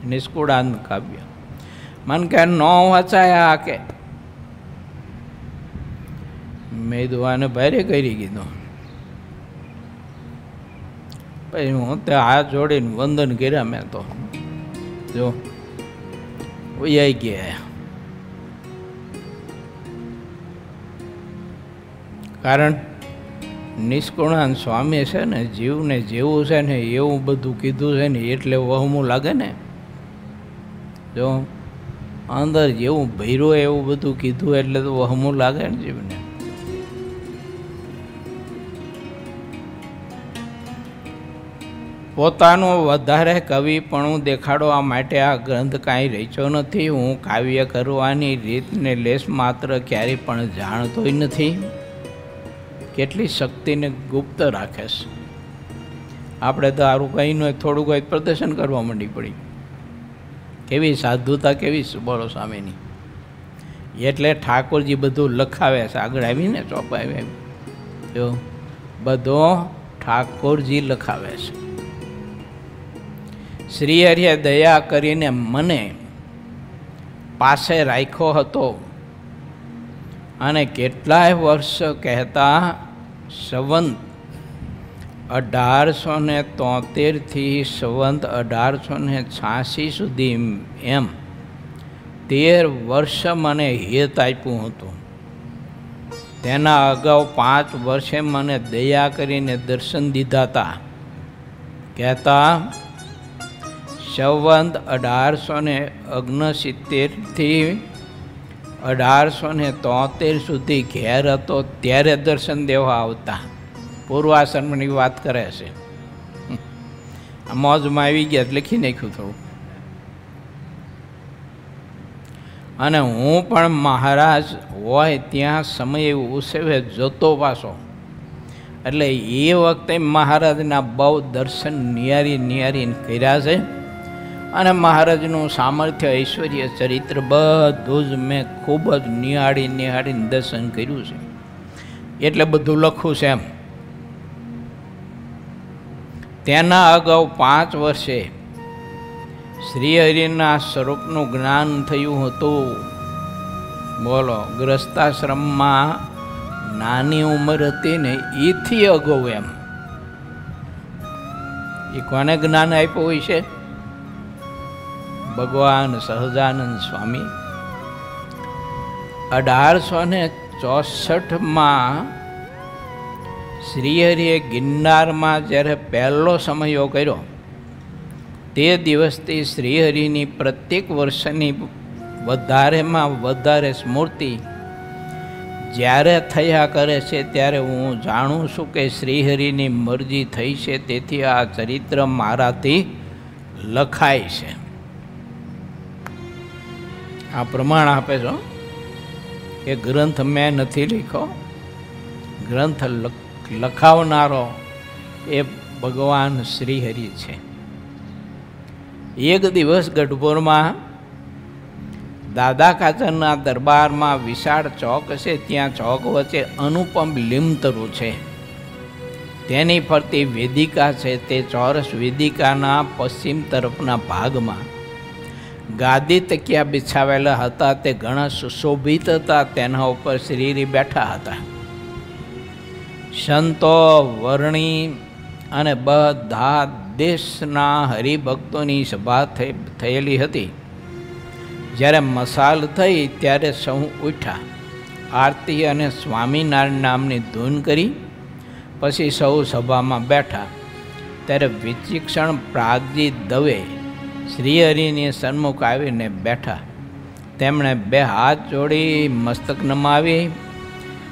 નિષ્કુળાનંદ કાવ્ય. મને કે ન વાંચાય આ કે મેં દુઆને ભારે કરી કીધું. પછી હું તે હાથ જોડીને વંદન કર્યા મેં તો જો વૈયાઈ ગયા. કારણ નિષ્કુળાન સ્વામી છે ને જીવને જેવું છે ને એવું બધું કીધું છે ને એટલે વહમું લાગે ને. જો અંદર જેવું ભૈરું એવું બધું કીધું એટલે તો વહમું લાગે ને જીવને. પોતાનું વધારે કવિપણું દેખાડવા માટે આ ગ્રંથ કાંઈ રચ્યો નથી. હું કાવ્ય કરવાની રીતને લેશ માત્ર ક્યારેય પણ જાણતોય નથી. કેટલી શક્તિને ગુપ્ત રાખે છે. આપણે તો આરું કંઈ ન થોડું કંઈ પ્રદર્શન કરવા માંડી પડી. કેવી સાધુતા કેવી બોલો સામેની. એટલે ઠાકોરજી બધું લખાવે છે. આગળ આવીને ચોપાવી જો બધો ઠાકોરજી લખાવે છે. શ્રી હરિએ દયા કરીને મને પાસે રાખ્યો હતો અને કેટલાય વર્ષ કહેતા સંવંત 1873થી સંવંત 1886 સુધી એમ 13 વર્ષ મને હિત આપ્યું હતું. તેના અગાઉ 5 વર્ષે મને દયા કરીને દર્શન દીધા હતા. કહેતા સંવંત 1869થી 1873 સુધી ઘેર હતો ત્યારે દર્શન દેવા આવતા. પૂર્વાશ્રમની વાત કરે છે. મોજમાં આવી ગયા લખી નાખ્યું થોડું. અને હું પણ મહારાજ હોય ત્યાં સમય ઉત્સવે જતો પાછો. એટલે એ વખતે મહારાજના બહુ દર્શન નિહારીને કર્યા છે. અને મહારાજનું સામર્થ્ય ઐશ્વર્ય ચરિત્ર બધું જ મેં ખૂબ જ નિહાળીને દર્શન કર્યું છે. એટલે બધું લખું છે એમ. તેના અગાઉ 5 વર્ષે શ્રીહરિના સ્વરૂપનું જ્ઞાન થયું હતું. બોલો, ગ્રસ્તાશ્રમમાં નાની ઉંમર હતી ને એથી અગાઉ એમ. એ કોને જ્ઞાન આપ્યું હોય છે? ભગવાન સહજાનંદ સ્વામી. 1864માં શ્રીહરિએ ગિરનારમાં જ્યારે પહેલો સમયો કર્યો તે દિવસથી શ્રીહરિની પ્રત્યેક વર્ષની વધારેમાં વધારે સ્મૃતિ જ્યારે થયા કરે છે ત્યારે હું જાણું છું કે શ્રીહરિની મરજી થઈ છે. તેથી આ ચરિત્ર મારાથી લખાય છે. આ પ્રમાણ આપે છો કે ગ્રંથ મેં નથી લખ્યો. ગ્રંથ લખાવનારો એ ભગવાન શ્રીહરિ છે. એક દિવસ ગઢપુરમાં દાદા કાચરના દરબારમાં વિશાળ ચોક છે. ત્યાં ચોક વચ્ચે અનુપમ લીમતરુ છે. તેની ફરતી વેદિકા છે. તે ચોરસ વેદિકાના પશ્ચિમ તરફના ભાગમાં ગાદી તકિયા બિછાવેલા હતા. તે ઘણા સુશોભિત હતા. તેના ઉપર શ્રીહરિ બેઠા હતા. સંતો, વર્ણી અને બધા દેશના હરિભક્તોની સભા થયેલી હતી. જ્યારે મસાલ થઈ ત્યારે સૌ ઉઠ્યા. આરતી અને સ્વામિનારાયણ નામની ધૂન કરી પછી સૌ સભામાં બેઠા. ત્યારે વિચિક્ષણ પ્રાગજી દવે શ્રીહરિની સન્મુખ આવીને બેઠા. તેમણે 2 હાથ જોડી મસ્તક નમાવી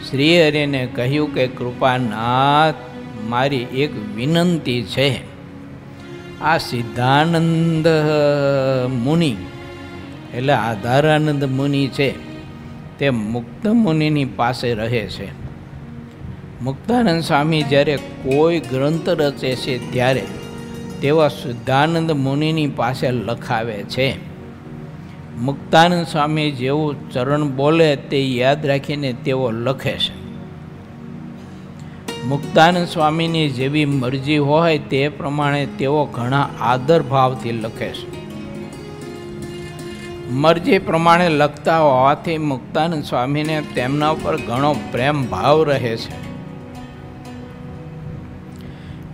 શ્રીહરિને કહ્યું કે કૃપાનાથ, મારી એક વિનંતી છે. આ સિદ્ધાનંદ મુનિ એટલે આધારાનંદ મુનિ છે તે મુક્ત મુનિની પાસે રહે છે. મુક્તાનંદ સ્વામી જ્યારે કોઈ ગ્રંથ રચે છે ત્યારે તેવા સિદ્ધાનંદ મુનિની પાસે લખાવે છે. મુક્તાનંદ સ્વામી જેવું ચરણ બોલે તે યાદ રાખીને તેઓ લખે છે. મુક્તાનંદ સ્વામીની જેવી મરજી હોય તે પ્રમાણે તેઓ ઘણા આદર ભાવથી લખે છે. મરજી પ્રમાણે લખતા હોવાથી મુક્તાનંદ સ્વામીને તેમના ઉપર ઘણો પ્રેમ ભાવ રહે છે.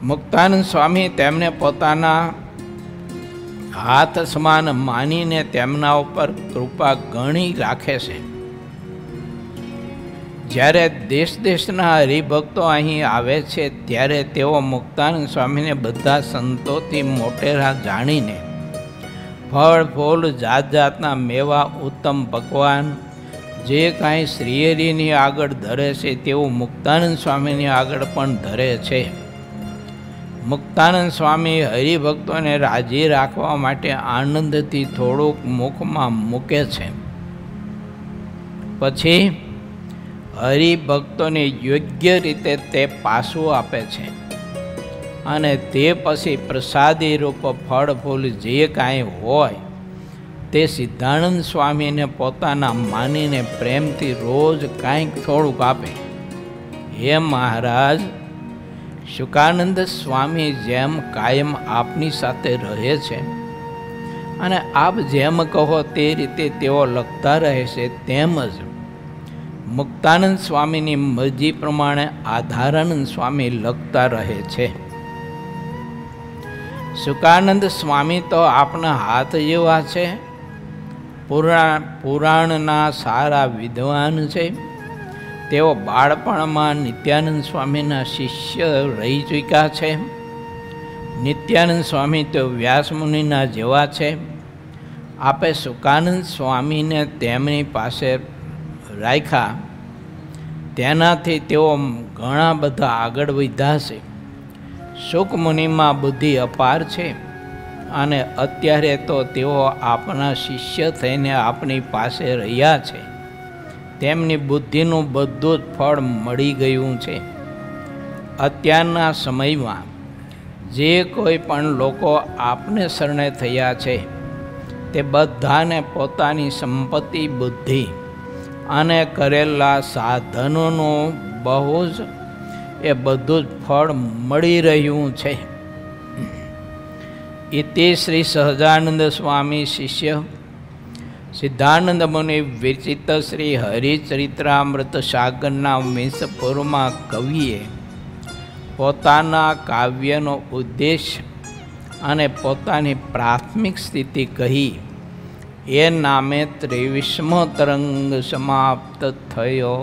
મુક્તાનંદ સ્વામી તેમને પોતાના હાથ સમાન માનીને તેમના ઉપર કૃપા ઘણી રાખે છે. જ્યારે દેશ દેશના હરિભક્તો અહીં આવે છે ત્યારે તેઓ મુક્તાનંદ સ્વામીને બધા સંતોથી મોટેરા જાણીને ફળ ફૂલ જાત જાતના મેવા ઉત્તમ પકવાન જે કાંઈ શ્રીહરિની આગળ ધરે છે તેવું મુક્તાનંદ સ્વામીની આગળ પણ ધરે છે. મુક્તાનંદ સ્વામી હરિભક્તોને રાજી રાખવા માટે આનંદથી થોડુંક મુખમાં મૂકે છે. પછી હરિભક્તોને યોગ્ય રીતે તે પાછું આપે છે અને તે પછી પ્રસાદી રૂપ ફળ ફૂલ જે કાંઈ હોય તે સિદ્ધાનંદ સ્વામીને પોતાના માનીને પ્રેમથી રોજ કાંઈક થોડુંક આપે. હે મહારાજ, શુકાનંદ સ્વામી જેમ કાયમ આપની સાથે રહે છે અને આપ જેમ કહો તે રીતે તેઓ લખતા રહે છે, તેમજ મુક્તાનંદ સ્વામીની મરજી પ્રમાણે આધારાનંદ સ્વામી લખતા રહે છે. શુકાનંદ સ્વામી તો આપના હાથ જેવા છે, પુરાણના સારા વિદ્વાન છે. તેઓ બાળપણમાં નિત્યાનંદ સ્વામીના શિષ્ય રહી ચૂક્યા છે. નિત્યાનંદ સ્વામી તો વ્યાસમુનિના જેવા છે. આપે શુકાનંદ સ્વામીને તેમની પાસે રાખ્યા, તેનાથી તેઓ ઘણા બધા આગળ વધ્યા છે. શુકમુનિમાં બુદ્ધિ અપાર છે અને અત્યારે તો તેઓ આપના શિષ્ય થઈને આપની પાસે રહ્યા છે. તેમની બુદ્ધિનું બધું જ ફળ મળી ગયું છે. અત્યારના સમયમાં જે કોઈ પણ લોકો આપને શરણે થયા છે તે બધાને પોતાની સંપત્તિ, બુદ્ધિ અને કરેલા સાધનોનું બહુ જ બધું જ ફળ મળી રહ્યું છે. ઇતિ શ્રી સહજાનંદ સ્વામી શિષ્ય સિદ્ધાનંદ મુનિ વિરચિત શ્રી હરિચરિત્રામૃત સાગરના મિંસપુરમાં કવિએ પોતાના કાવ્યનો ઉદ્દેશ અને પોતાની પ્રાથમિક સ્થિતિ કહી એ નામે 23મો તરંગ સમાપ્ત થયો.